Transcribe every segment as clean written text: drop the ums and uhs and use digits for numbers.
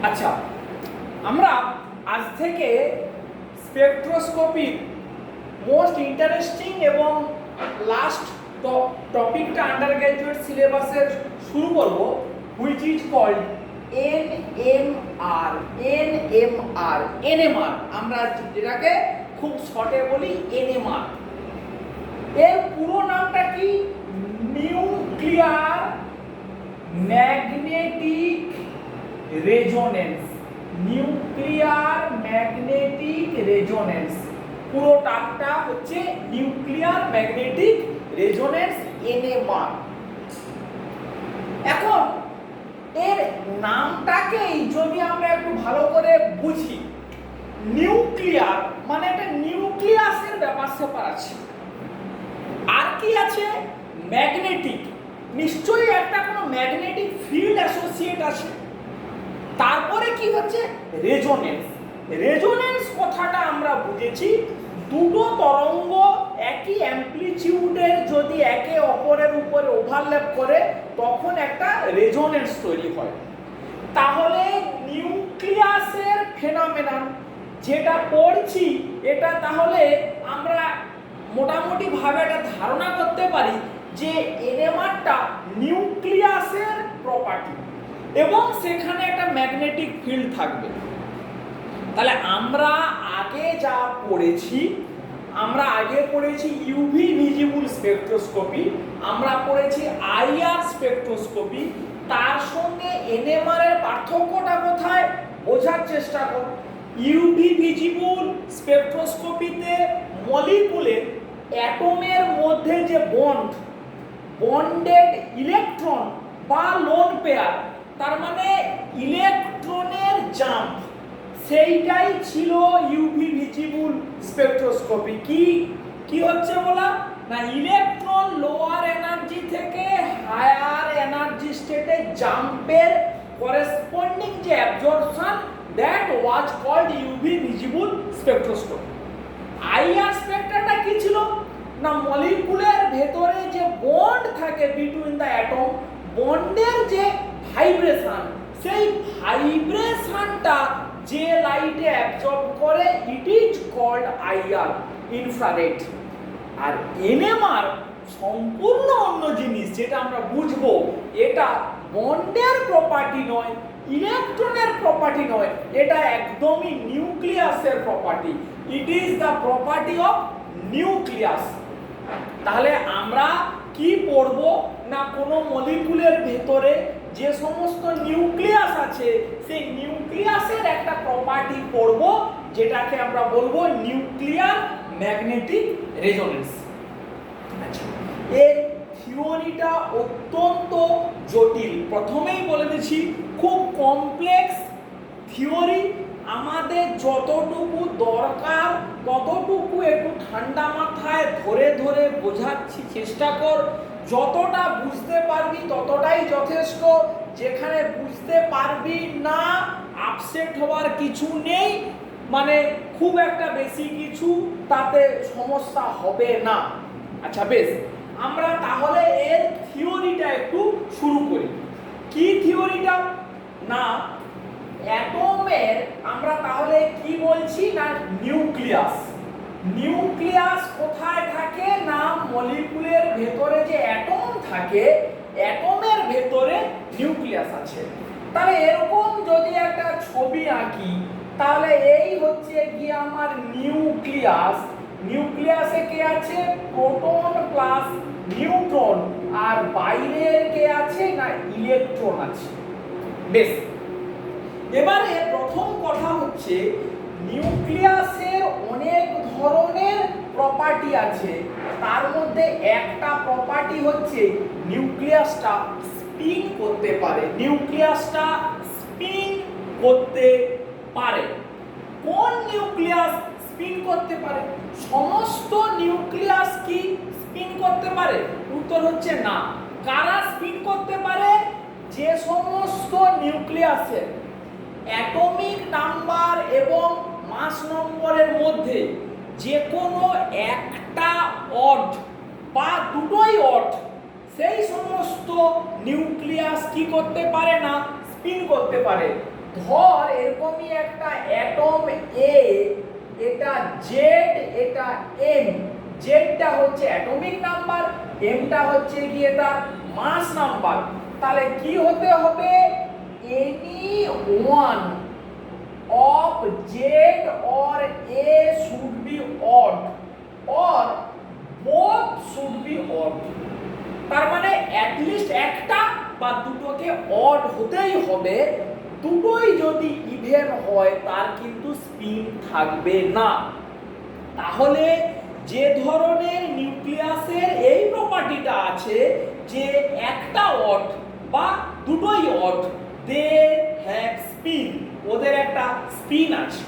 আচ্ছা, আমরা আজ থেকে স্পেকট্রোস্কোপির মোস্ট ইন্টারেস্টিং এবং লাস্ট টপিকটা আন্ডার গ্র্যাজুয়েট সিলেবাসের শুরু করব, হুইচ ইজ কল্ড এনএমআর। আমরা যেটাকে খুব শর্টে বলি এনএমআর। এর পুরো নামটা কি? Nuclear magnetic resonance. Nuclear magnetic resonance, পুরো টার্মটা হচ্ছে নিউক্লিয়ার ম্যাগনেটিক রেজোনেন্স, এনএমআর। এখন এর নামটাকেই যদি আমরা একটু ভালো করে বুঝি, নিউক্লিয়ার মানে একটা নিউক্লিয়াসের ব্যাপার স্যাপার আছে, আর কি আছে? ম্যাগনেটিক, নিশ্চয়ই একটা কোনো ম্যাগনেটিক ফিল্ড অ্যাসোসিয়েট আছে। তারপরে কি হচ্ছে? রেজোনেন্স। রেজোনেন্স কথাটা আমরা বুঝেছি দুটো তরঙ্গ একই অ্যামপ্লিটিউডের যদি একে অপরের উপরে ওভারল্যাপ করে তখন একটা রেজোনেন্স তৈরি হয়। তাহলে নিউক্লিয়াসের ফেনোমেনন যেটা পড়ছি, এটা তাহলে আমরা মোটামুটি ভাবে একটা ধারণা করতে পারি যে এনএমআরটা নিউক্লিয়াসের প্রপার্টি এবং সেখানে একটা ম্যাগনেটিক ফিল্ড থাকবে। তাহলে আমরা আগে যা পড়েছি, আমরা আগে পড়েছি ইউভি ভিজিবল স্পেকট্রোস্কোপি, আমরা পড়েছি আইআর স্পেকট্রোস্কোপি। তার সঙ্গে এনএমআর এর পার্থক্যটা কোথায় বোঝার চেষ্টা করো। ইউভি ভিজিবল স্পেকট্রোস্কোপিতে মলিকুলের অ্যাটমের মধ্যে যে বন্ডেড ইলেকট্রন বা লোন পেয়ার, তার মানে ইলেকট্রনের জাম্প, সেইটাই ছিল ইউভি ভিজিবল স্পেকট্রোস্কোপি। কি হচ্ছে বলা না, ইলেকট্রন লোয়ার এনার্জি থেকে হায়ার এনার্জি স্টেটে জাম্পের করেসপন্ডিং যে absorption, that was called UV visible spectroscopy. IR স্পেকট্রাটা কি ছিল না, মলিকুলের ভেতরে যে বন্ড থাকে বিটুইন দ্য অ্যাটম, বন্ডের যে ভাইব্রেশন, সেই ভাইব্রেশনটা যে লাইটে অ্যাবজর্ব করে, it is called IR, infrared. আর এনএমআর সম্পূর্ণ অন্য জিনিস, যেটা আমরা বুঝবো। এটা বন্ডের প্রপার্টি নয়, ইলেকট্রনের প্রপার্টি নয়, এটা একদমই নিউক্লিয়াসের property. It is the property of nucleus. তাহলে আমরা কি পড়ব না, কোনো মলিকুলের ভেতরে যে সমস্ত নিউক্লিয়াস আছে, সেই নিউক্লিয়াসের একটা প্রপার্টি পড়ব, যেটাকে আমরা বলবো নিউক্লিয়ার ম্যাগনেটিক রেজোনেন্স। আচ্ছা, এর থিওরিটা অত্যন্ত জটিল, প্রথমেই বলে দিচ্ছি, খুব কমপ্লেক্স থিওরি। আমাদের যতটুকু দরকার ততটুকু একটু ঠান্ডা মাথায় ধরে ধরে বোঝাচ্ছি, চেষ্টা কর। যতটা বুঝতে পারবি ততটাই যথেষ্ট। যেখানে বুঝতে পারবি না, আপসেট হওয়ার কিছু নেই, মানে খুব একটা বেশি কিছু তাতে সমস্যা হবে না। আচ্ছা বেশ, আমরা তাহলে এর থিওরিটা একটু শুরু করি। কি থিওরিটা না, অ্যাটমের আমরা তাহলে কি বলছি না, নিউক্লিয়াস। নিউক্লিয়াস কোথায় থাকে না, মলিকুলের ভেতরে যে অ্যাটম থাকে, অ্যাটমের ভেতরে নিউক্লিয়াস আছে। তাহলে এরকম যদি একটা ছবি আঁকি, তাহলে এই হচ্ছে কি আমার নিউক্লিয়াস। নিউক্লিয়াসে কে আছে? প্রোটন প্লাস নিউট্রন, আর বাইরের কে আছে না, ইলেকট্রন আছে। বেশ, এবারে প্রথম কথা হচ্ছে, নিউক্লিয়াসের অনেক ধরনের প্রপার্টি আছে। তার মধ্যে একটা প্রপার্টি হচ্ছে নিউক্লিয়াসটা স্পিন করতে পারে। নিউক্লিয়াসটা স্পিন করতে পারে। কোন নিউক্লিয়াস স্পিন করতে পারে? সমস্ত নিউক্লিয়াস কি স্পিন করতে পারে? উত্তর হচ্ছে না। কারা স্পিন করতে পারে? যে সমস্ত নিউক্লিয়াসের অ্যাটমিক নাম্বার এবং মাস নম্বরের মধ্যে যে কোনো একটা অড বা দুটোই অড, সেই সমস্ত নিউক্লিয়াস কি করতে পারে না, স্পিন করতে পারে। ধর এরকমই একটা অ্যাটম এ, এটা জেড, এটা এম। জেডটা হচ্ছে অ্যাটমিক নাম্বার, এমটা হচ্ছে গিয়ে তার মাস নাম্বার। তাহলে কি হতে হবে? Any one of Z or A should be odd or both should be odd। তার মানে at least একটা বা দুটোকে odd হতেই হবে। দুটোই যদি ইভেন হয় তার কিন্তু স্পিন থাকবে না। তাহলে যে ধরনের নিউক্লিয়াসের এই প্রপার্টিটা আছে যে একটা অড বা দুটোই অড, দে হ্যাভ স্পিন, ওদের একটা স্পিন আছে।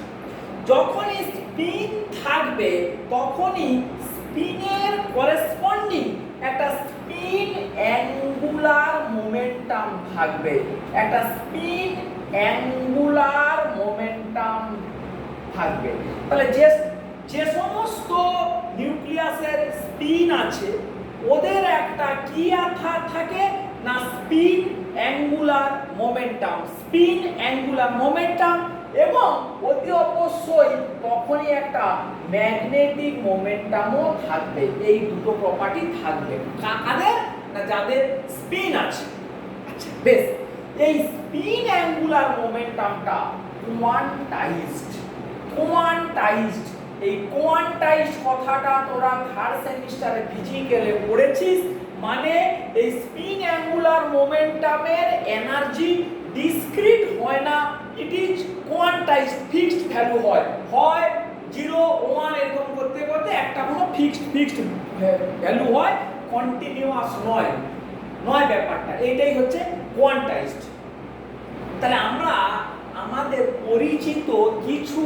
যখনই স্পিন থাকবে তখনই স্পিনের করেসপন্ডিং একটা স্পিন অ্যাঙ্গুলার মোমেন্টাম থাকবে, একটা স্পিন অ্যাঙ্গুলার মোমেন্টাম থাকবে। তাহলে যে সমস্ত নিউক্লিয়াসের স্পিন আছে ওদের একটা কি থাকে না, spin angular momentum, spin angular momentum, এবং অতি অবশ্যই তখনই একটা ম্যাগনেটিক মোমেন্টামও থাকবে। এই দুটো প্রপার্টি থাকবে কাদের না, যাদের স্পিন আছে। আচ্ছা বেশ, এই স্পিন অ্যাঙ্গুলার মোমেন্টামটা কোয়ান্টাইজড। এই কোয়ান্টাইজড কথাটা তোরা থার্ড সেমিস্টারে ফিজিক্যালে পড়েছিস। মানে এই স্পিন অ্যাঙ্গুলার মোমেন্টামের এনার্জি ডিসক্রিট হয় না, it is quantized, fixed value হয় 0 1 এরকম করতে করতে একটা কোনো ফিক্সড ভ্যালু হয়, কন্টিনিউয়াস নয় ব্যাপারটা। এইটাই হচ্ছে কোয়ান্টাইজড। তাহলে আমরা আমাদের পরিচিত কিছু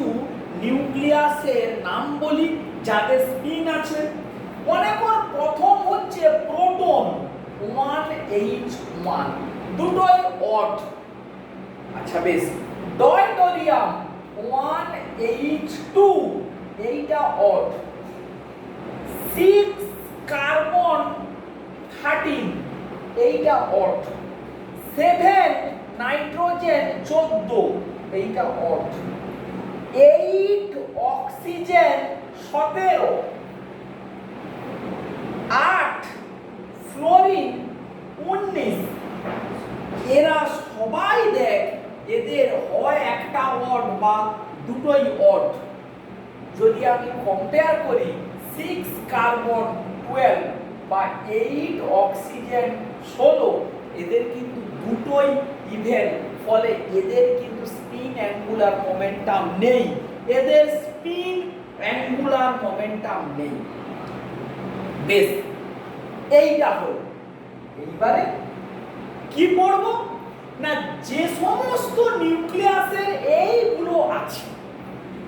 নিউক্লিয়াসের নাম বলি যাদের স্পিন আছে। মনে কর প্রথম হচ্ছে প্রোটন 1H1, দুটোই অড। আচ্ছা বেশ, ডয়টোরিয়াম 1H2, এইটা অড। 6 কার্বন 13, এইটা অড। 7 নাইট্রোজেন 14, এইটা অড। 8 oxygen 17, 8 fluorine 19। এরা সবাই দেখ এদের হয় একটা অড বা দুটোই অড। যদি আমি কম্পেয়ার করি 6 কার্বন 12 বা 8 অক্সিজেন 16, এদের কিন্তু দুটোই ইভেন, ফলে এদের কিন্তু স্পিন অ্যাঙ্গুলার মোমেন্টাম নেই, এদের স্পিন অ্যাঙ্গুলার মোমেন্টাম নেই। বেশ, এইটা হলো। এইবারে কি পড়ব না, যে সমস্ত নিউক্লিয়াসের এইগুলো আছে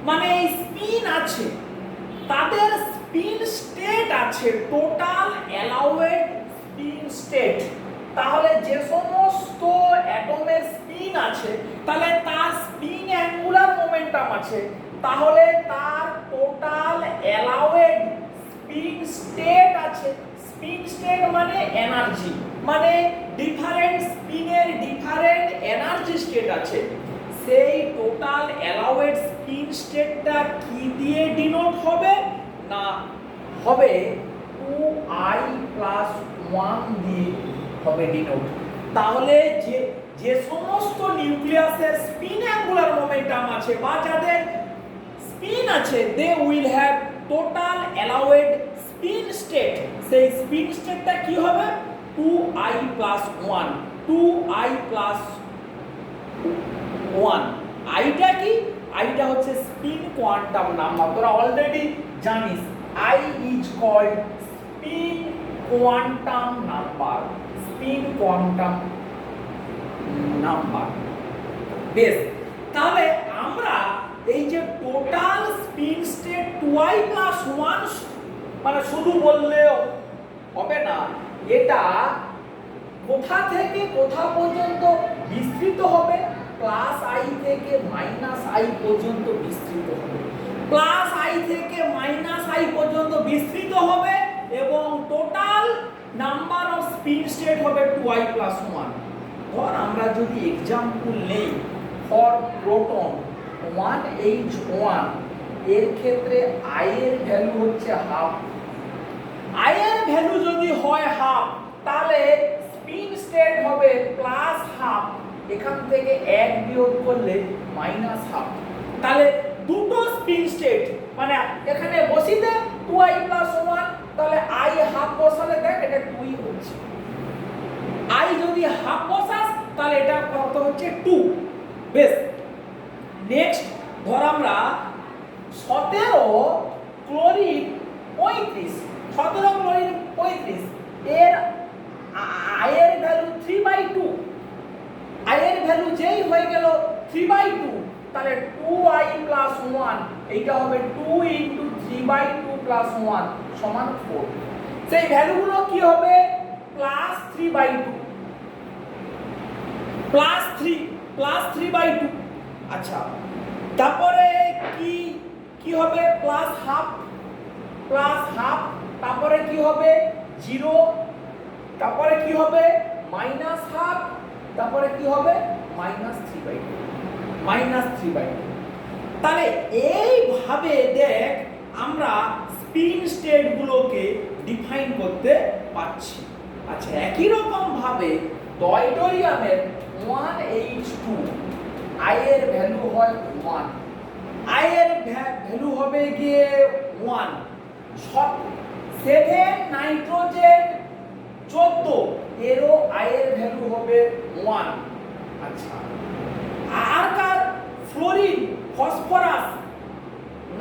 মানে এই স্পিন আছে, তাদের স্পিন স্টেট আছে, টোটাল অ্যালাউড স্পিন স্টেট। তাহলে যে সমস্ত অ্যাটমের স্পিন আছে তাহলে তার স্পিন অ্যাঙ্গুলার মোমেন্টাম আছে, তাহলে তার টোটাল অ্যালাউড স্পিন স্টেট আছে। স্পিন স্টেট মানে এনার্জি, মানে ডিফারেন্ট স্পিনের ডিফারেন্ট এনার্জি স্টেট আছে। সেই টোটাল অ্যালাউড স্পিন স্টেটটা কি দিয়ে ডিনোট হবে না, হবে 2I+1 দিয়ে হবে ডিনোট। তাহলে যে সমস্ত নিউক্লিয়াসের স্পিন অ্যাঙ্গুলার মোমেন্টাম আছে বা যাদের স্পিন আছে, they will have total allowed spin state. সেই স্পিন স্টেটটা কি হবে 2I+1, 2I+1। আইটা কি, আইটা হচ্ছে স্পিন কোয়ান্টাম নাম্বার, তোরা অলরেডি জানিস। I is called spin quantum number, spin quantum number। বেশ, তাহলে আমরা এই যে টোটাল স্পিন স্টেট 2I+1 মানে শুধু বললে হবে না, এটা কোথা থেকে কোথা পর্যন্ত বিস্তৃত হবে, +I থেকে -I পর্যন্ত বিস্তৃত হবে, +I থেকে -I পর্যন্ত বিস্তৃত হবে, এবং total number off spin state হবে 2I+1। ধর আমরা যদি এক্সাম্পল নেই ফর প্রোটন 1H1 এর ক্ষেত্রে I এর ভ্যালু হচ্ছে হাফ। I এর ভ্যালু যদি হয় হাফ তাহলে স্পিন স্টেট হবে প্লাস হাফ, এখান থেকে 1 বিয়োগ করলে মাইনাস হাফ। তাহলে দুটো স্পিন স্টেট মানে এখানে বসিয়ে 2i + 1, তাহলে I হাফ বসালে দেখ এটা 2 হচ্ছে। I যদি হাফ বসাস তাহলে এটা কত হচ্ছে 2। বেশ, নেক্সট ধর আমরা 17 ক্লোরিন 35, 17 ক্লোরিন 35 এর I এর ভ্যালু 3/2। I এর ভ্যালু যেই হয়ে গেল 3/2 তাহলে 2i + 1 এইটা হবে 2 × 3/2 + 1 সমান 4। সেই ভ্যালুগুলো কি হবে +3/2 +3/2। আচ্ছা, তারপরে কি হবে +হাফ, তারপরে কি হবে 0, তারপরে কি হবে -হাফ, তারপরে কি হবে -3/2। তাহলে এইভাবে দেখ আমরা স্পিন স্টেট গুলোকে ডিফাইন করতে পারছি। আচ্ছা, একই রকম ভাবে ডয়টোরিয়ামের 1H2 I এর ভ্যালু হয় 1, I এর ভ্যালু হবে গিয়ে 1। 7 নাইট্রোজেন 14 এরও I এর ভ্যালু হবে 1। আচ্ছা, আর কার ফ্লোরিন ফসফরাস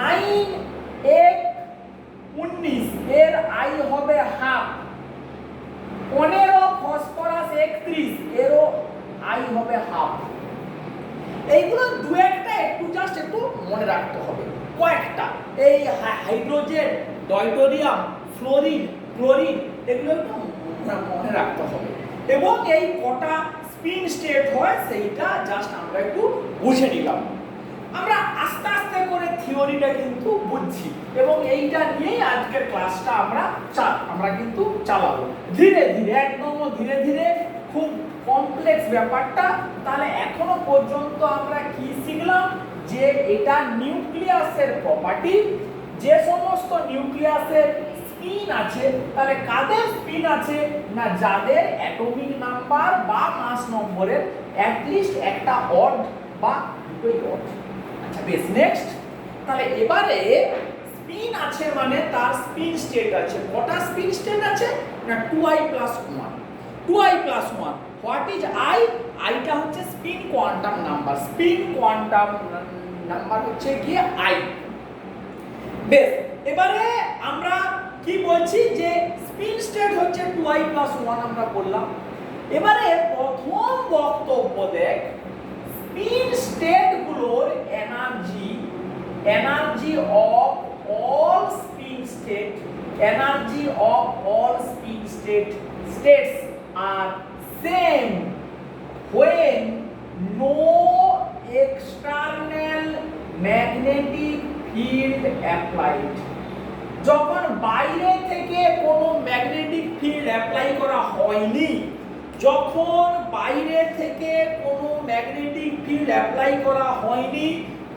919 এর I হবে হাফ, 15 ফসফরাস 31 এরও I হবে হাফ। এইগুলো দু একটা একটু জাস্ট একটু মনে রাখতে হবে, কয়েকটা এই হাইড্রোজেন, ডয়টোরিয়াম, ফ্লোরিন, ক্লোরিন এগুলো একটু মনে রাখতে হবে এবং এই কটা স্পিন স্টেট হয় সেইটা জাস্ট আমরা একটু বুঝে নিলাম। আমরা আস্তে আস্তে করে থিওরিটা কিন্তু বুঝছি এবং এইটা নিয়েই আজকের ক্লাসটা আমরা কিন্তু চালাবো ধীরে ধীরে, একদম ধীরে ধীরে, খুব কমপ্লেক্স ব্যাপারটা। তাহলে এখনো পর্যন্ত আমরা কি শিখলাম যে এটা নিউক্লিয়াসের প্রপার্টি, যে সমস্ত নিউক্লিয়াসের স্পিন আছে তাহলে কাদের স্পিন আছে না যাদের অ্যাটমিক নাম্বার বা মাস নম্বরের অ্যাটলিস্ট একটা অড বা দুটোই অড। আচ্ছা বেশ, নেক্সট তাহলে এবারে স্পিন আছে মানে তার স্পিন স্টেট আছে। কটা স্পিন স্টেট আছে না 2i + 1, 2i + 1। What is I? আইটা হচ্ছে spin quantum number, spin quantum number হচ্ছে কি I। বেশ, এবারে আমরা কি বলছি যে স্পিন স্টেট হচ্ছে 2i + 1 আমরা বললাম। এবারে প্রথম বক্তব্য দেখ, স্পিন স্টেট গুলোর energy of all spin states are same when no external magnetic field applied। যখন বাইরে থেকে কোনো ম্যাগনেটিক ফিল্ড অ্যাপ্লাই করা হয়নি, যখন বাইরে থেকে কোনো ম্যাগনেটিক ফিল্ড অ্যাপ্লাই করা হয়নি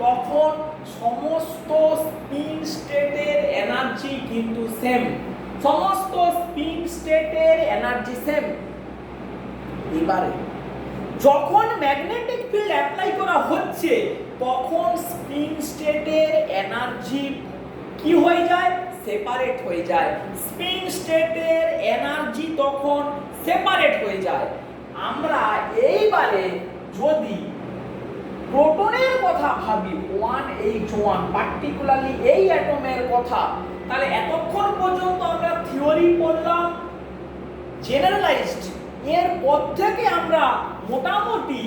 তখন সমস্ত স্পিন স্টেটের এনার্জি কিন্তু সেম, সমস্ত স্পিন স্টেটের এনার্জি সেম। এবারে যখন ম্যাগনেটিক ফিল্ড অ্যাপ্লাই করা হচ্ছে তখন স্পিন স্টেটের এনার্জি কি হয়ে যায় সেপারেট হয়ে যায়, স্পিন স্টেটের এনার্জি তখন সেপারেট হয়ে যায়। আমরা এইবারে যদি প্রোটনের কথা ভাবি 1H1 পার্টিকুলারলি এই অ্যাটমের কথা, তাহলে এতক্ষণ পর্যন্ত আমরা থিওরি পড়লাম জেনারেলাইজড, এর পর থেকে আমরা মোটামুটি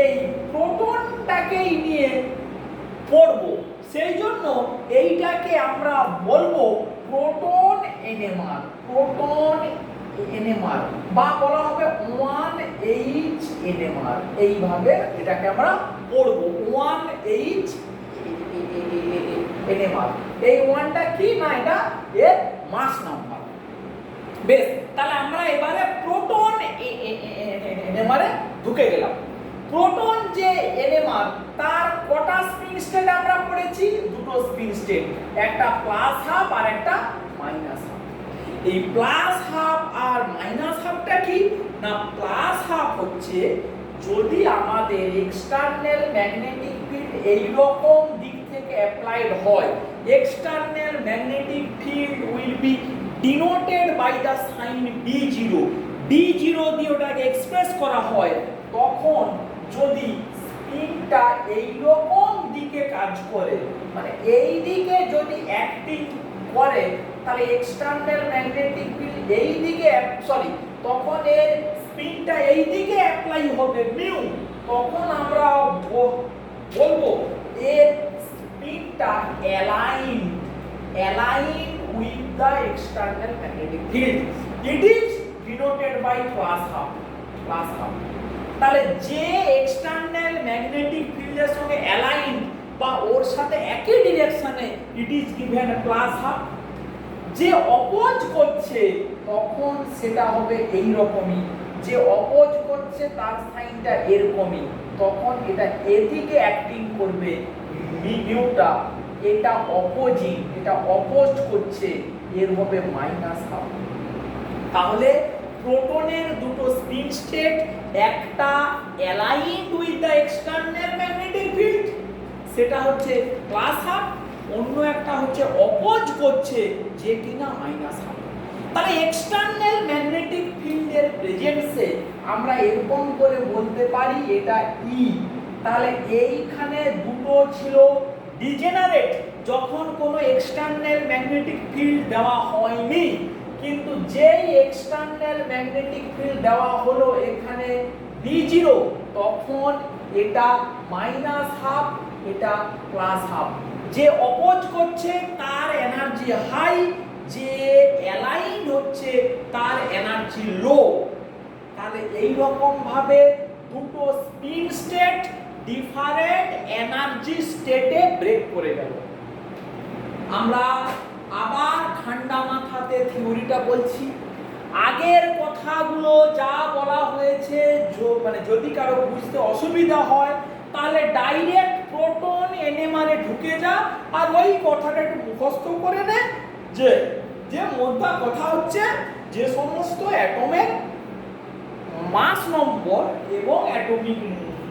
এই প্রোটনটাকেই নিয়ে পড়ব। সেই জন্য এইটাকে আমরা বলবো প্রোটন এনএমআর বা বলা হবে 1H এনএমআর। এইভাবে এটাকে আমরা পড়বো 1H এনএমআর। এই 1টা কি না এটা এর মাস নাম্বার। বেশ, তাহলে আমরা এবারে প্রোটন এনএমআর এ ঢুকে গেলাম। প্রোটন যে এনএমআর তার কটা স্পিন স্টেট আমরা পড়েছি? দুটো স্পিন স্টেট, একটা প্লাস হাফ আর একটা মাইনাস হাফ। এই প্লাস হাফ আর মাইনাস হাফটা কি না, প্লাস হাফ হচ্ছে যদি আমাদের এক্সটার্নাল ম্যাগনেটিক ফিল্ড এই রকম দিক থেকে অ্যাপ্লাইড হয়, external magnetic field will be denoted by the sign B0। B0 দিয়ে ওটাকে এক্সপ্রেস করা হয়, তখন যদি স্পিনটা এই রকম দিকে কাজ করে, মানে এই দিকে যদি অ্যাক্টিং করে, তাহলে এক্সটার্নাল ম্যাগনেটিক ফিল্ড এই দিকে তখন এর স্পিনটা এই দিকে অ্যাপ্লাই হবে মিউ, তখন আমরা বলবো এর স্পিনটা align with the external magnetic field, it is denoted by plus half। তাহলে যে এক্সটার্নাল ম্যাগনেটিক ফিল্ডের সঙ্গে অ্যালাইন বা ওর সাথে একই ডিরেকশনে, it is given plus half. যে অপোজ করছে তখন সেটা হবে এই রকমই, যে অপোজ করছে তার সাইনটা এরকমই, তখন এটা এদিকে অ্যাক্টিং করবে মিউটা, এটা অপোজিং, এটা অপোজড করছে, এর হবে মাইনাস হাফ। তাহলে প্রোটনের দুটো স্পিন স্টেট, একটা aligned with the external magnetic field, সেটা হচ্ছে প্লাস হাফ, অন্য একটা হচ্ছে অপোজ করছে, যে কিনা মাইনাস হাফ। তাহলে এক্সটার্নাল ম্যাগনেটিক ফিল্ডের প্রেজেন্সে আমরা এরকম করে বলতে পারি এটা ই। তাহলে এইখানে দুটো ছিল ডিজেনারেট, যখন কোনো এক্সটার্নাল ম্যাগনেটিক ফিল্ড দেওয়া হয়নি, কিন্তু যেই এক্সটার্নাল ম্যাগনেটিক ফিল্ড দেওয়া হলো এখানে B0, তখন এটা মাইনাস হাফ, এটা প্লাস হাফ। যে অপোজ করছে তার এনার্জি হাই, যে অ্যালাইনড হচ্ছে তার এনার্জি লো। তাহলে এই রকম ভাবে দুটো স্পিন স্টেট ডিফারেন্ট এনার্জি স্টেটে ব্রেক করে গেল। আমরা আবার ঠান্ডা মাথাতে থিওরিটা বলছি। আগের কথাগুলো যা বলা হয়েছে, মানে যদি কারো বুঝতে অসুবিধা হয় তাহলে ডাইরেক্ট প্রোটন এনএমআরে ঢুকে যা, আর ওই কথাটা একটু মুখস্থ করে নে, যে মোদ্দা কথা হচ্ছে যে সমস্ত অ্যাটমের মাস নম্বর এবং অ্যাটমিক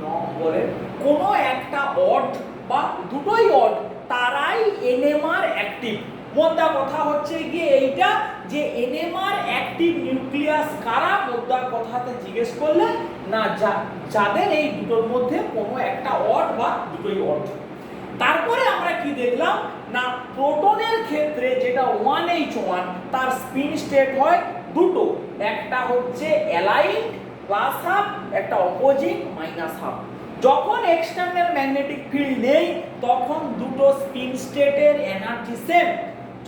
নম্বরের কোনো একটা অড বা দুটোই অড, তারাই এনএমআর অ্যাক্টিভ। মোদ্দা কথা হচ্ছে গিয়ে এইটা যে এনএমআর অ্যাক্টিভ নিউক্লিয়াস কারা, মোদ্দা কথাতে জিজ্ঞেস করলে না যাদের এই দুটোর মধ্যে কোনো একটা অড বা দুটোই অড। তারপরে আমরা কি দেখলাম না, প্রোটনের ক্ষেত্রে যেটা 1H1, তার স্পিন স্টেট হয় দুটো, একটা হচ্ছে অ্যালাইনড প্লাস হাফ, একটা অপোজিং মাইনাস হাফ। যখন এক্সটার্নাল ম্যাগনেটিক ফিল্ড নেই তখন দুটো স্পিন স্টেটের এনার্জি সেম।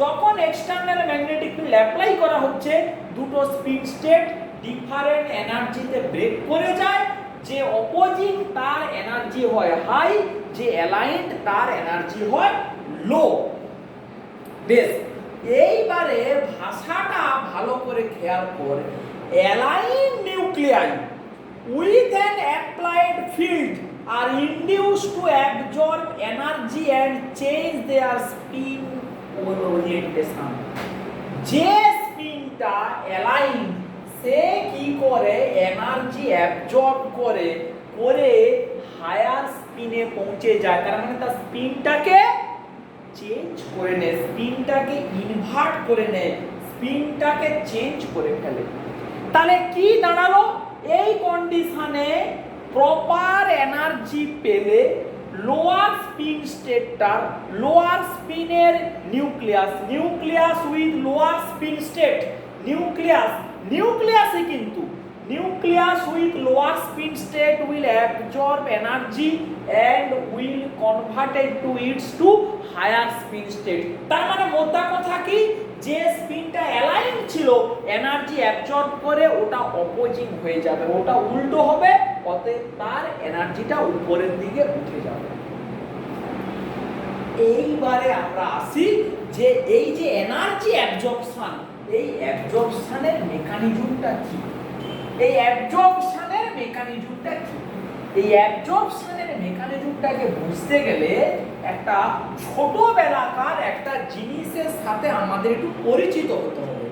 যখন এক্সটার্নাল ম্যাগনেটিক ফিল্ড অ্যাপ্লাই করা হচ্ছে, দুটো স্পিন স্টেট ডিফারেন্ট এনার্জিতে ব্রেক করে যায়। যে অপোজিং তার এনার্জি হয় হাই, যে অ্যালাইনড তার এনার্জি হয় লো। বেশ, এইবারে ভাষাটা ভালো করে খেয়াল কর। Aligned nuclei with an applied field are induced to absorb energy and change their spin orientation। যে স্পিনটা অ্যালাইন, সে কি করে এনার্জি অ্যাবজর্ব করে হায়ার স্পিনে পৌঁছে যায়, তার মানে তার স্পিনটাকে চেঞ্জ করে নেয়, স্পিনটাকে ইনভার্ট করে নেয়, স্পিনটাকে চেঞ্জ করে ফেলে। তাহলে কি দাঁড়ালো, এই কন্ডিশনে প্রপার এনার্জি পেলে লোয়ার স্পিন স্টেটটার, লোয়ার স্পিনের nucleus with lower spin state, নিউক্লিয়াসই কিন্তু nucleus with lower spin state will absorb energy and will convert it to its to higher spin state। তার মানে মোদ্দা কথা কি, যে স্পিনটা অ্যালাইন ছিল এনার্জি অ্যাবজর্ব করে ওটা অপোজিং হয়ে যাবে, ওটা উল্টো হবে, অতএব তার এনার্জিটা উপরের দিকে উঠে যাবে। এইবারে আমরা আসি যে এই যে এনার্জি অ্যাবজর্পশন, এই অ্যাবজর্পশনের মেকানিজমটা কি, এই অ্যাবজর্পশনের মেকানিজমটা কি? এই অ্যাবজর্পশনের মেকানিজমটা লাট্টুটাকে বুঝতে গেলে একটা ছোটবেলাকার একটা জিনিসের সাথে আমাদের একটু পরিচিত হতে হবে।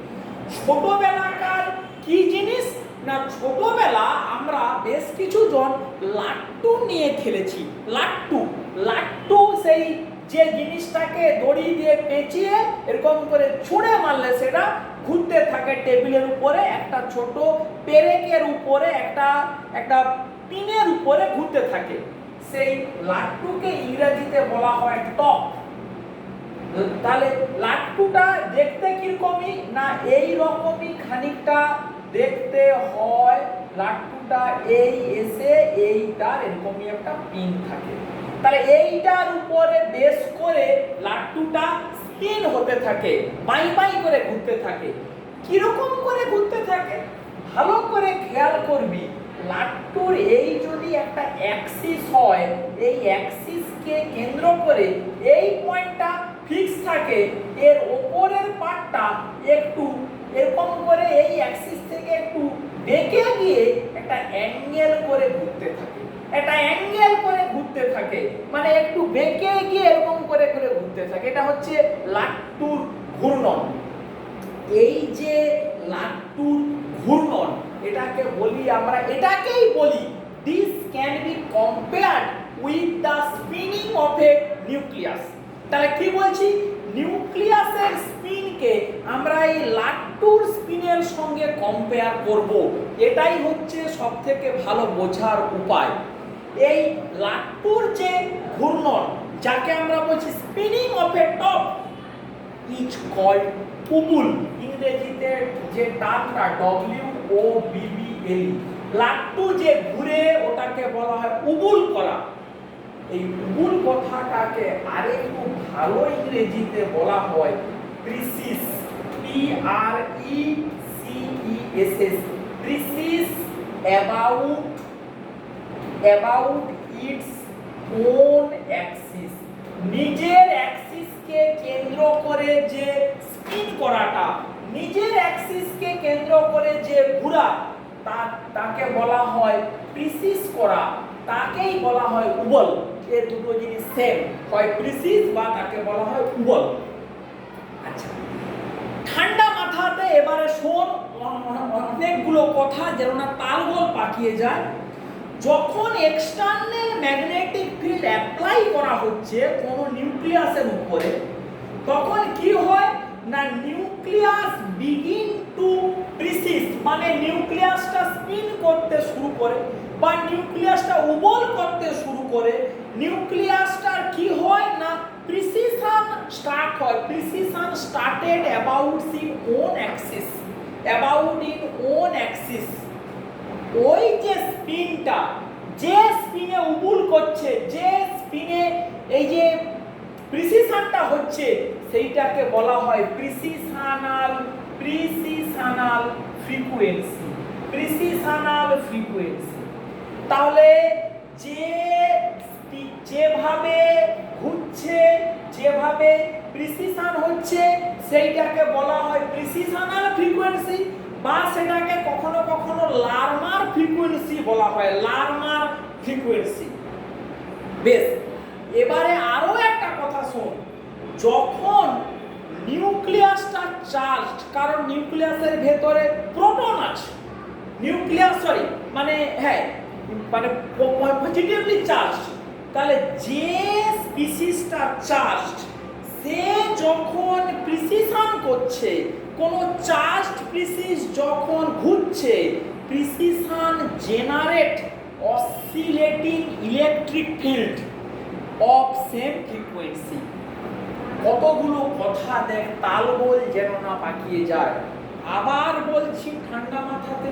ছোটবেলাকার কি জিনিস না, ছোটবেলা আমরা বেশ কিছু জন লাট্টু নিয়ে খেলেছি। লাট্টু লাট্টু সেই যে জিনিসটাকে দড়ি দিয়ে পেঁচিয়ে এরকম করে ছুঁড়ে মারলে সেটা ঘুরতে থাকে টেবিলের উপরে, একটা ছোট পেরেকের উপরে, একটা পিনের উপরে ঘুরতে থাকে। সেই লাট্টুকে ইংরেজিতে বলা হয় টপ। তাহলে লাট্টুটা দেখতে কিরকমই না, এই রকমই খানিকটা দেখতে হয়। লাট্টুটা এই এসে এইটার এরকমই একটা পিন থাকে। তাহলে এইটার উপরে বেশ করে লাট্টুটা স্পিন হতে থাকে, বাই বাই করে ঘুরতে থাকে। কিরকম করে ঘুরতে থাকে ভালো করে খেয়াল করবি। লাট্টুর এই যদি একটা অ্যাক্সিস হয়, এই অ্যাক্সিসকে কেন্দ্র করে এই পয়েন্টটা ফিক্স থাকে, এর ওপরের পার্টটা একটু এরকম করে এই অ্যাক্সিস থেকে একটু বেঁকে গিয়ে একটা অ্যাঙ্গেল করে ঘুরতে থাকে, একটা অ্যাঙ্গেল করে ঘুরতে থাকে, মানে একটু বেঁকে গিয়ে এরকম করে করে ঘুরতে থাকে। এটা হচ্ছে লাট্টুর ঘূর্ণন। এই যে লাট্টুর ঘূর্ণন, এটাকে বলি আমরা, এটাকেই বলি this can be compared with the spinning of A nucleus. তাহলে কি বলছি, নিউক্লিয়াসের স্পিনকে আমরা এই লাট্টুর স্পিনের সঙ্গে কম্পেয়ার করব। এটাই হচ্ছে সবথেকে ভালো বোঝার উপায়। এই লাট্টুর যে ঘূর্ণন, যাকে আমরা বলছি spinning of a top, is called wobble. ইংরেজিতে যে টার্মটা WOBBL, লাট্টু যে ঘুরে ওটাকে বলা হয় উবুল করা। এই উবুল কথাটাকে আরেকটু ভালো ইংরেজিতে বলা হয় precess, PRECESS, precess about its own axis. নিজের অ্যাক্সিসকে কেন্দ্র করে যে স্পিন করাটা, নিজের অ্যাক্সিসকে কেন্দ্র করে যে ঘোরা, তাকে বলা হয় প্রিসিস করা, তাকেই বলা হয় উবল। এই দুটো জিনিস সেম, হয় প্রিসিস বা তাকে বলা হয় উবল। আচ্ছা, ঠান্ডা মাথাতে এবারে শোন অনেকগুলো কথা, যেন না তালগোল পাকিয়ে যায়। যখন এক্সটার্নাল ম্যাগনেটিক ফিল্ড অ্যাপ্লাই করা হচ্ছে কোনো নিউক্লিয়াসের উপরে, তখন কি হয় না, নিউক্লিয়াস বিগিন টু প্রিসিস, মানে নিউক্লিয়াসটা স্পিন করতে শুরু করে বা নিউক্লিয়াসটা উবল করতে শুরু করে। নিউক্লিয়াসটার কি হয় না, প্রিসিশন স্টার্ট হয়। Precession started about in own axis, about in own axis. ওই যে স্পিনটা, যে স্পিনে উবুল করছে, যে স্পিনে এই যে প্রিসিশনটা হচ্ছে, সেইটাকে বলা হয় প্রিসিশনাল ফ্রিকোয়েন্সি, প্রিসিশনাল ফ্রিকোয়েন্সি। তাহলে যেভাবে ঘুরছে, যেভাবে প্রিসিশন হচ্ছে, সেইটাকে বলা হয় প্রিসিশনাল ফ্রিকোয়েন্সি, বা সেটাকে কখনো কখনো লার্মার ফ্রিকোয়েন্সি বলা হয়, লার্মার ফ্রিকোয়েন্সি। বেশ, এবারে আরো একটা কথা শোন। যখন নিউক্লিয়াসটা চার্জড, কারণ নিউক্লিয়াসের ভেতরে প্রোটন আছে, পজিটিভলি চার্জড। তাহলে যে স্পিসিসটা চার্জড, সে যখন প্রিসিশন করছে, কোন চার্জড স্পিসিস যখন ঘুরছে, precision generate oscillating electric field of same frequency. কতগুলো কথা দেখ, তালগোল যেন না পাকিয়ে যায়। আবার বলছি ঠান্ডা মাথাতে,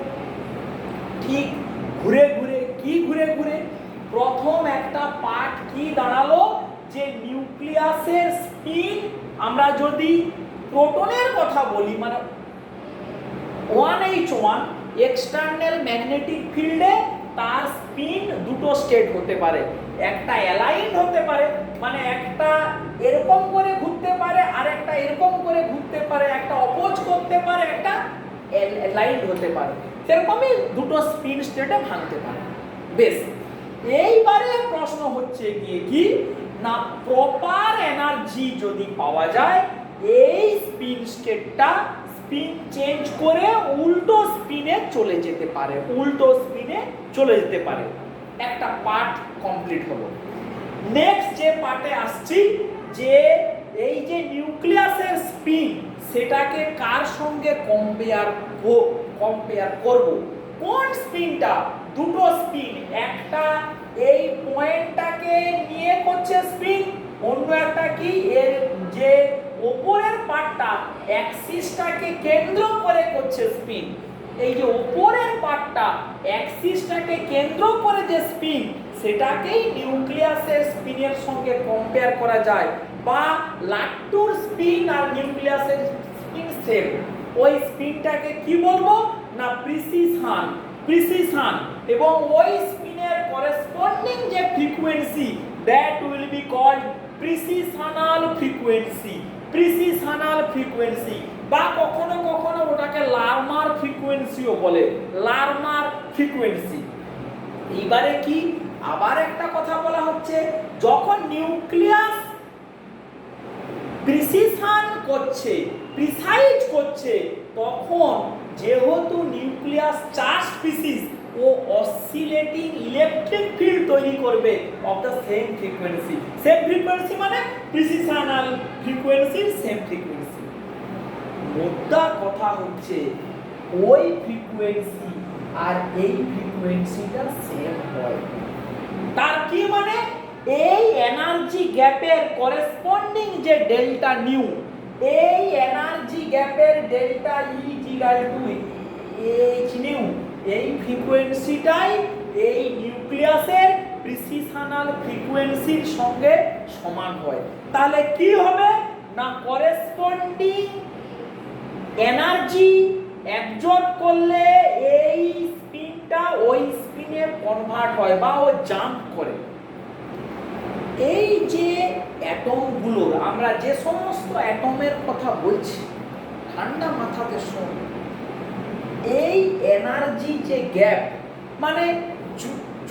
ঠিক ঘুরে ঘুরে, কি ঘুরে ঘুরে, প্রথম একটা পার্ট কি দাঁড়ালো, যে নিউক্লিয়াসের স্পিন, আমরা যদি প্রোটনের কথা বলি, মানে 1H1 এক্সটার্নাল ম্যাগনেটিক ফিল্ডে তার স্পিন দুটো স্টেট হতে পারে। একটা অ্যালাইন্ড হতে পারে, মানে একটা এরকম করে ঘুরতে পারে, আর একটা এরকম করে ঘুরতে পারে, একটা অপোজ করতে পারে, একটা অ্যালাইন্ড হতে পারে। সেরকমই দুটো স্পিন স্টেটে ভাঙতে পারে। বেশ, এইবারে প্রশ্ন হচ্ছে গিয়ে কি না, প্রপার এনার্জি যদি পাওয়া যায়, এই স্পিন স্টেটটা স্পিন চেঞ্জ করে উল্টো স্পিনে চলে যেতে পারে, উল্টো স্পিনে চলে যেতে পারে। একটা পার্ট কমপ্লিট হলো। নেক্সট যে পার্টে আসছি, যে এই যে নিউক্লিয়াসের স্পিন সেটাকে কার সঙ্গে কম্পেয়ার করব। কোন স্পিনটা? দুটো স্পিন, একটা এই পয়েন্টটাকে নিয়ে করছে স্পিন, অন্য একটা কি এর যে উপরের পার্টটা অ্যাক্সিসটাকে কেন্দ্র করে করছে স্পিন। এই যে উপরের পার্টটা অ্যাক্সিসটাকে কেন্দ্র করে যে স্পিন, সেটাকেই নিউক্লিয়াসের স্পিনের সঙ্গে কম্পেয়ার করা যায়, বা লাট্টুর স্পিন আর নিউক্লিয়াসের স্পিন সেম। ওই স্পিনটাকে কি বলবো না, প্রিসিশন। এবং ওই স্পিনের করেসপন্ডিং যে frequency, that will be called precessional frequency, বা কখনো কখনো ওটাকে লার্মার ফ্রিকোয়েন্সিও বলে, লার্মার ফ্রিকোয়েন্সি। এইবারে কি আবার একটা কথা বলা হচ্ছে, যখন নিউক্লিয়াস প্রিসাইজ করছে, তখন যেহেতু নিউক্লিয়াস চার্জ স্পিসিস, ও অসিলেটিং ইলেকট্রিক ফিল্ড তৈরি করবে অফ দ্য সেম ফ্রিকোয়েন্সি মানে প্রিসিশনাল ফ্রিকোয়েন্সির সেম ফ্রিকোয়েন্সি। মোদ্দা কথা হচ্ছে ওই ফ্রিকোয়েন্সি আর এই ফ্রিকোয়েন্সিটা সেম হয়। তার কি মানে, এই এনার্জি গ্যাপের করেসপন্ডিং যে ডেল্টা নিউ, এই এনার্জি গ্যাপের delta E equal to h nu, এই ফ্রিকোয়েন্সিটাই এই নিউক্লিয়াসের প্রিসিশনাল ফ্রিকোয়েন্সির সঙ্গে সমান হয়। তাহলে কি হবে না, করেসপন্ডিং এনার্জি অ্যাবজর্ব করলে এই স্পিনটা ওই স্পিনে কনভার্ট হয় বা ও জাম্প করে। এই যে অ্যাটমগুলোর, আমরা যে সমস্ত অ্যাটমের কথা বলছি, ঠান্ডা মাথাতে শোন, এই এনার্জি যে গ্যাপ, মানে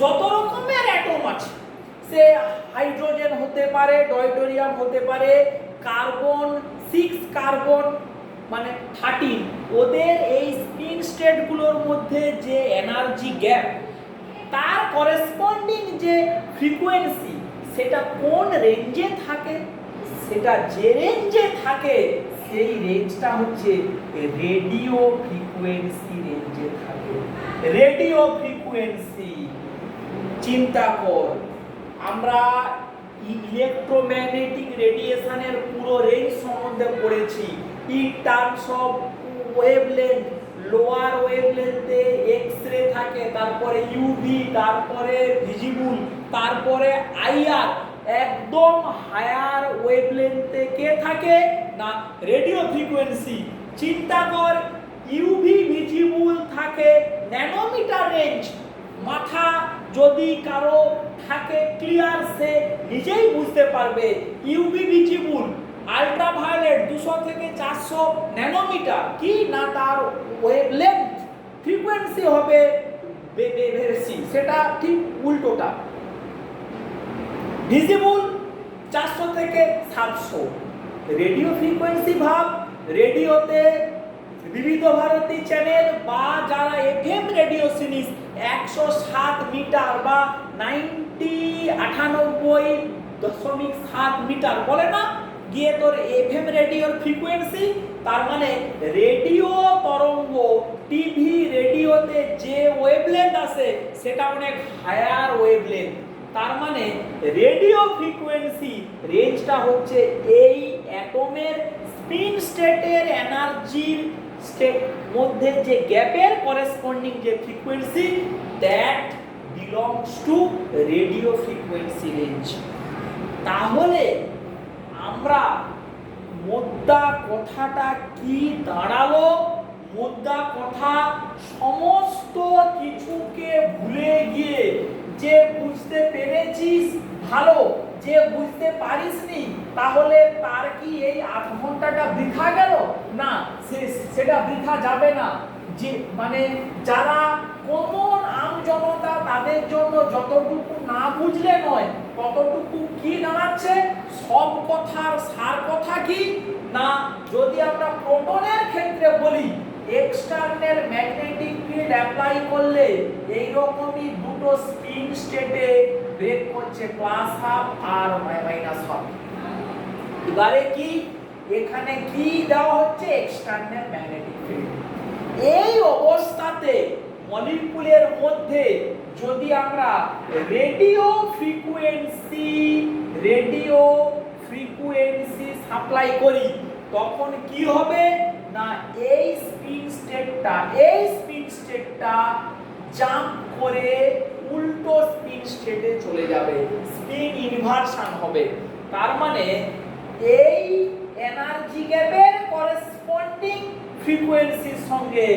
যত রকমের অ্যাটম আছে, সে হাইড্রোজেন হতে পারে, ডয়টোরিয়াম হতে পারে, কার্বন 6 কার্বন মানে 13, ওদের এই স্পিন স্টেটগুলোর মধ্যে যে এনার্জি গ্যাপ, তার করেসপন্ডিং যে ফ্রিকোয়েন্সি, সেটা কোন রেঞ্জে থাকে, সেটা যে রেঞ্জে থাকে সেই রেঞ্জটা হচ্ছে রেডিও ফ্রিকোয়েন্সি রেঞ্জে থাকে। রেডিও ফ্রিকোয়েন্সি, চিন্তা কর, আমরা ইলেকট্রোম্যাগনেটিক রেডিয়েশনের পুরো রেঞ্জ সম্বন্ধে পড়েছি, in terms of wavelength. Lower ওয়েভলেন্থে এক্স রে থাকে, তারপরে ইউভি, তারপরে ভিজিবল, তারপরে আইআর। একদম হায়ার ওয়েভলেন্থে কে থাকে না, রেডিও ফ্রিকোয়েন্সি। চিন্তা কর, ইউভি ভিজিবল থাকে ন্যানোমিটার রেঞ্জ। মাথা যদি কারো থাকে ক্লিয়ার, সে নিজেই বুঝতে পারবে ইউভি ভিজিবল আল্ট্রাভায়োলেট 200 থেকে 400 ন্যানোমিটার, কি না তার ওয়েভলেন্থ ফ্রিকোয়েন্সি হবে বেশি, সেটা ঠিক উল্টোটা। ভিজিবল 400 থেকে 700। রেডিও ফ্রিকোয়েন্সি ভাব, রেডিওতে বিবিধ ভারতী চ্যানেল বা যারা এফএম রেডিও সিরিজ 107 মিটার বা 98.7 মিটার বলে না, গিয়ে তোর এফএম রেডিওর ফ্রিকোয়েন্সি। তার মানে রেডিও তরঙ্গ, টিভি রেডিওতে যে ওয়েভলেন্থ আসে সেটা অনেক হায়ার ওয়েভলেন্থ। তার মানে রেডিও ফ্রিকোয়েন্সি রেঞ্জটা হচ্ছে এই অ্যাটমের স্পিন স্টেটের এনার্জির স্টেট মধ্যে যে গ্যাপের করেসপন্ডিং যে frequency, that belongs to radio frequency range. তাহলে আমরা মোদ্দা কথাটা কি দাঁড়ালো? মোদ্দা কথা, সমস্ত কিছুকে ভুলে গিয়ে যে বুঝতে পেরেছিস ভালো, যে বুঝতে পারিসনি তাহলে তার কি এই 8 ঘন্টাটা বৃথা গেল? না, সেটা বৃথা যাবে না। যে মানে যারা কমন জনতা তাদের জন্য যতটুকু না বুঝলে নয় ততটুকু কি দাঁড়াচ্ছে, সব কথার সার কথা কি না, যদি আমরা প্রোটনের ক্ষেত্রে বলি এক্সটার্নাল ম্যাগনেটিক ফিল্ড অ্যাপ্লাই করলে এই রকমই দুটো স্পিন স্টেটে ব্রেক করছে, প্লাস হাফ আর মাইনাস হাফ। এবারে কি এখানে কি দেওয়া হচ্ছে, এক্সটার্নাল ম্যাগনেটিক ফিল্ড। এই অবস্থাতে মলিকুলের মধ্যে যদি আমরা রেডিও ফ্রিকোয়েন্সি সাপ্লাই করি তখন কি হবে না, এই স্পিন স্টেটটা জাম্প করে উল্টো স্পিন স্টেটে চলে যাবে, স্পিন ইনভার্সন হবে। তার মানে এই এনার্জি গ্যাপের করেসপন্ডিং ফ্রিকোয়েন্সির সঙ্গে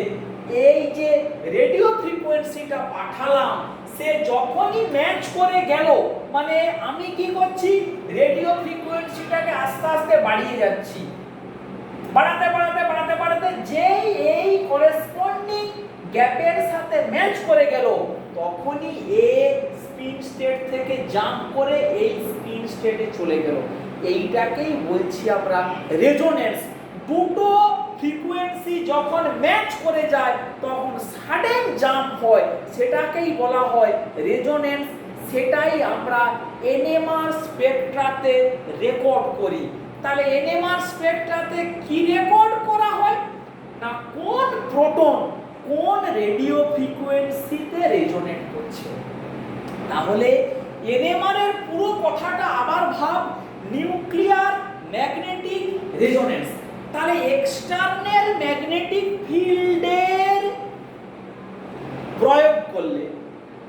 এই যে রেডিও ফ্রিকোয়েন্সিটা পাঠালাম সে যখনই ম্যাচ করে গেল, মানে আমি কি করছি, রেডিও ফ্রিকোয়েন্সিটাকে আস্তে আস্তে বাড়িয়ে যাচ্ছি, বাড়াতে যেই এই করেসপন্ডিং গ্যাপের সাথে ম্যাচ করে গেল তখনই এ স্পিন স্টেট থেকে জাম্প করে এই স্পিন স্টেটে চলে গেল। এইটাকেই বলছি আমরা রেজোনেন্স। দুটো ফ্রিকোয়েন্সি যখন ম্যাচ করে যায় তখন সাডেন জাম্প হয়, সেটাকেই বলা হয় রেজোনেন্স। সেটাই আমরা এনএমআর স্পেকট্রাতে রেকর্ড করি। তাহলে এনএমআর স্পেকট্রাতে কি রেকর্ড করা হয় না, কোন প্রোটন কোন রেডিও ফ্রিকোয়েন্সিতে রেজোনেট করছে। তাহলে এনএমআর এর পুরো কথাটা আবার ভাব, নিউক্লিয়ার ম্যাগনেটিক রেজোনেন্স। তাহলে এক্সটার্নাল ম্যাগনেটিক ফিল্ডের প্রয়োগ করলে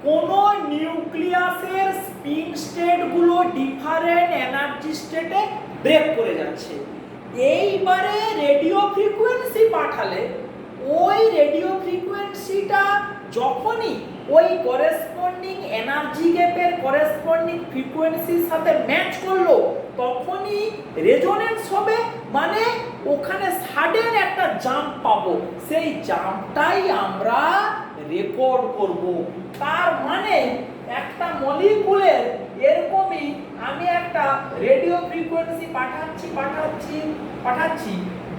কোন নিউক্লিয়াসের স্পিন স্টেটগুলো ডিফারেন্ট এনার্জি স্টেটে ব্রেক করে যাচ্ছে। এইবারে রেডিও ফ্রিকোয়েন্সি পাঠালে ওই রেডিও ফ্রিকোয়েন্সিটা যখনই ওই করেসপন্ডিং এনার্জি গ্যাপের করেসপন্ডিং ফ্রিকোয়েন্সির সাথে ম্যাচ করলো তখনই রেজোনেন্স হবে, মানে ওখানে সাডেন একটা জাম্প পাবো, সেই জাম্পটাই আমরা রেকর্ড করব। তার মানে একটা মলিকুলের এরকমই আমি একটা রেডিও ফ্রিকোয়েন্সি পাঠাচ্ছি,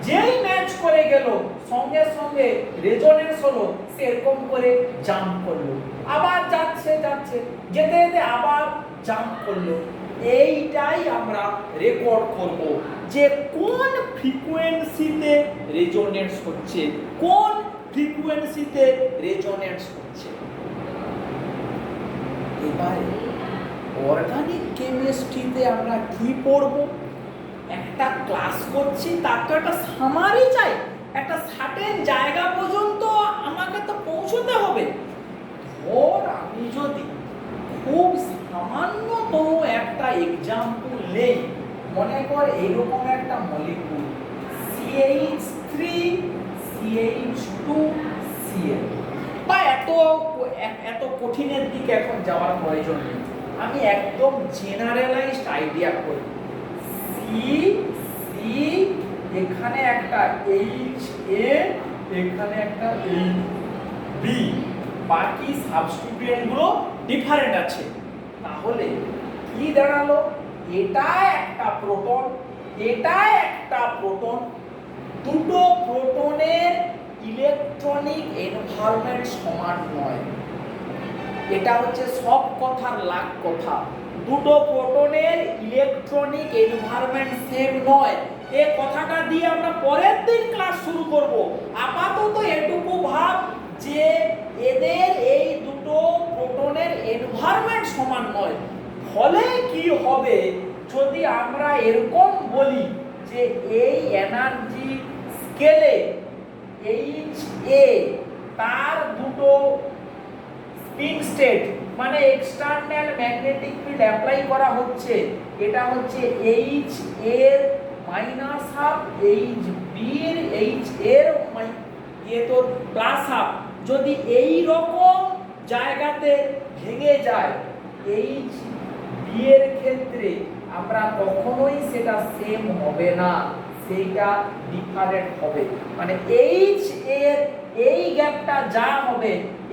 যেই ম্যাচ করে গেল সঙ্গে সঙ্গে রেজোনেন্স হলো, সেরকম করে জাম্প করলো, আবার যাচ্ছে যেতে যেতে আবার জাম্প করলো। এইটাই আমরা রেকর্ড করব যে কোন ফ্রিকোয়েন্সিতে রেজোনেন্স হচ্ছে, কোন ফ্রিকোয়েন্সিতে রেজোনেন্স হচ্ছে। এবারে অর্গানিক কেমিস্ট্রিতে আমরা কি পড়ব, একটা ক্লাস করছি তার তো একটা সামারি চাই, একটা সার্টেন জায়গা পর্যন্ত আমাকে তো পৌঁছতে হবে। ধর আমি যদি খুব সামান্যতম একটা এক্সাম্পল নেই, মনে কর এরকম একটা মলিকুল CH3CH2Cl, বা এত কঠিনের দিকে এখন যাওয়ার প্রয়োজন নেই, আমি একদম জেনারেলাইজড আইডিয়া করি। C এখানে একটা HA, এখানে একটা HB, বাকি সাবস্টিটিউয়েন্ট গুলো ডিফারেন্ট আছে। তাহলে কি দাঁড়ালো, এটা একটা প্রোটন, এটা একটা প্রোটন, দুটো প্রোটনের ইলেকট্রনিক এনভায়রনমেন্ট সমান নয়। এটা হচ্ছে সব কথার লাখ কথা, দুটো প্রোটনের ইলেকট্রনিক এনভায়রনমেন্ট সেম নয়। এই কথাটা দিয়ে আমরা পরের দিন ক্লাস শুরু করব। আপাতত এটুকু ভাব যে এদের এই দুটো প্রোটনের এনভায়রনমেন্ট সমান নয়। ফলে কি হবে, যদি আমরা এরকম বলি যে এই এনার্জি স্কেলে HA তার দুটো স্পিন স্টেট, মানে এক্সটার্নাল ম্যাগনেটিক ফিল্ড অ্যাপ্লাই করা হচ্ছে, এটা হচ্ছে H এর মাইনাস হাফ, HB এর তো প্লাস হাফ। যদি এই রকম জায়গাতে ভেঙে যায় HB এর ক্ষেত্রে আমরা কখনোই সেটা সেম হবে না, সেটা ডিফারেন্ট হবে। মানে H এর এই গ্যাপটা যা হবে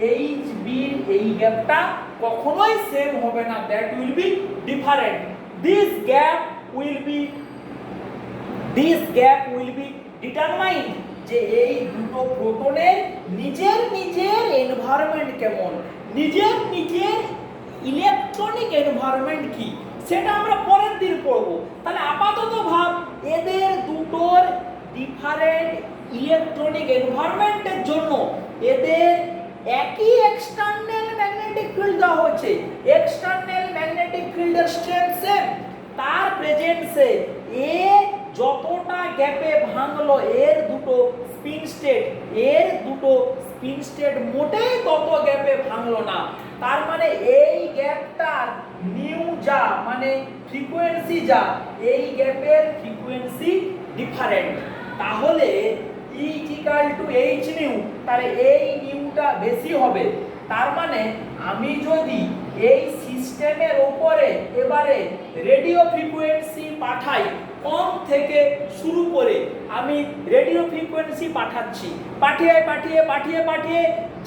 এইচ বির এই গ্যাপটা কখনোই সেম হবে না, that will B different. This gap will be determined যে এই দুটো প্রোটনের নিজের এনভায়রনমেন্ট কেমন, নিজের ইলেকট্রনিক এনভায়রনমেন্ট কি, সেটা আমরা পরের দিন পড়বো। তাহলে আপাতত ভাব এদের দুটোর ডিফারেন্ট ইলেকট্রনিক এনভায়রনমেন্টের জন্য এদের একই এক্সটার্নাল ম্যাগনেটিক ফিল্ড দেওয়া হচ্ছে, এক্সটার্নাল ম্যাগনেটিক ফিল্ডের স্ট্রেংথ সেম, তার প্রেজেন্সে এ যতটা গ্যাপে ভাঙলো এর দুটো স্পিন স্টেট মোটেই তত গ্যাপে ভাঙলো না। তার মানে এই গ্যাপটার নিউ যা মানে ফ্রিকোয়েন্সি যা, এই গ্যাপের ফ্রিকোয়েন্সি ডিফারেন্ট। তাহলে E h নিউ, তাহলে এই নিউটা বেশি হবে। তার মানে আমি যদি এই সিস্টেমের উপরে এবারে রেডিও ফ্রিকোয়েন্সি পাঠাই, কম থেকে শুরু করে আমি রেডিও ফ্রিকোয়েন্সি পাঠাচ্ছি, পাঠিয়ে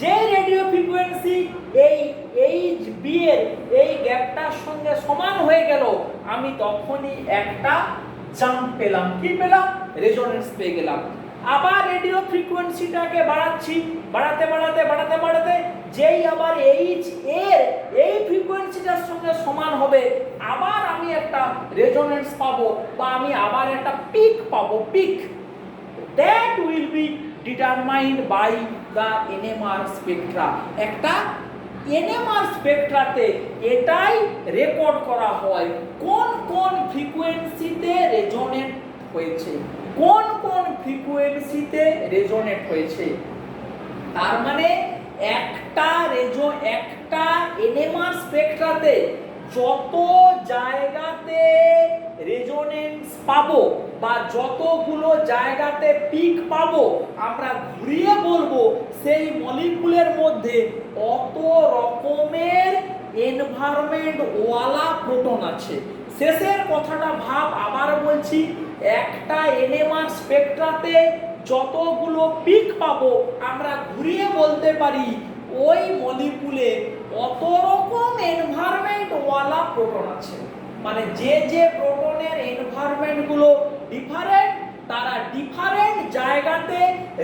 যে রেডিও ফ্রিকোয়েন্সি এই এইচ বি এর এই গ্যাপটার সঙ্গে সমান হয়ে গেল, আমি তখনই একটা জাম্প পেলাম। কি পেলাম? রেজোনেন্স পেয়ে গেলাম। আবার রেডিও ফ্রিকোয়েন্সিটাকে বাড়াচ্ছি, বাড়াতে যেই আবার এইচ এর এই ফ্রিকোয়েন্সিটার সঙ্গে সমান হবে, আবার আমি একটা রেজোনেন্স পাবো বা আমি আবার একটা পিক পাবো, peak. That will be determined by the NMR spectra. একটা এনএমআর স্পেকট্রাতে এটাই রেকর্ড করা হয় কোন ফ্রিকোয়েন্সিতে রেজোনেট হয়েছে, কোন ফ্রিকোয়েন্সিতে রেজোনেট হয়েছে। তার মানে একটা এনএমআর স্পেকট্রাতে যত জায়গাতে রেজোনেন্স পাবো বা যতগুলো জায়গাতে পিক পাবো, আমরা ঘুরিয়ে বলবো সেই মলিকুলের মধ্যে অত রকমের এনভায়রনমেন্ট ওয়ালা প্রোটন আছে। শেষের কথাটা ভাব, আবার বলছি, একটা এনএমআর স্পেকট্রাতে যতগুলো পিক পাবো আমরা ঘুরিয়ে বলতে পারি ওই মলিকুলে অত রকম এনভায়রনমেন্ট ওয়ালা প্রোটন আছে। মানে যে প্রোটনের এনভায়রনমেন্ট গুলো ডিফারেন্ট, তারা ডিফারেন্ট জায়গাতে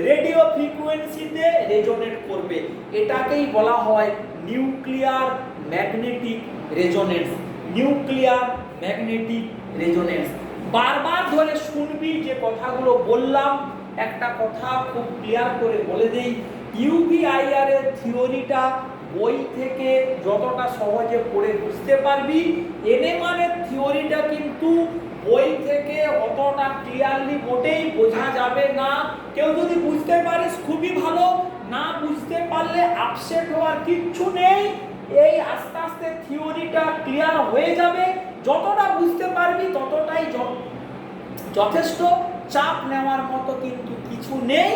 রেডিও ফ্রিকোয়েন্সিতে রেজোনেট করবে। এটাকেই বলা হয় nuclear magnetic resonance. Nuclear magnetic resonance বারবার ধরে শুনবি যে কথাগুলো বললাম। একটা কথা খুব ক্লিয়ার করে বলে দেই, ইউভিআইআর এর থিওরিটা বই থেকে যতটা সহজে পড়ে বুঝতে পারবি, এনএমআর এর থিওরিটা কিন্তু বই থেকে অতটা ক্লিয়ারলি মোটেই বোঝা যাবে না। কেউ যদি বুঝতে পারিস খুবই ভালো, না বুঝতে পারলে আপসেট হওয়ার কিচ্ছু নেই। এই আস্তে আস্তে থিওরিটা ক্লিয়ার হয়ে যাবে। যতটা বুঝতে পারবি ততটাই যথেষ্ট। চাপ নেওয়ার মতো কিন্তু কিছু নেই।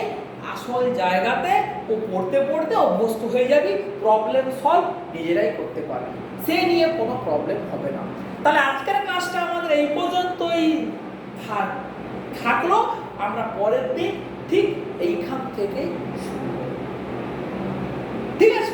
আসল জায়গাতে ও পড়তে অভ্যস্ত হয়ে যাবি, প্রবলেম সলভ নিজেরাই করতে পারবি, সে নিয়ে কোনো প্রবলেম হবে না। তাহলে আজকের ক্লাসটা আমাদের এই পর্যন্তই থাকলো। আমরা পরের দিন ঠিক এইখান থেকে শুরু করব, ঠিক আছে?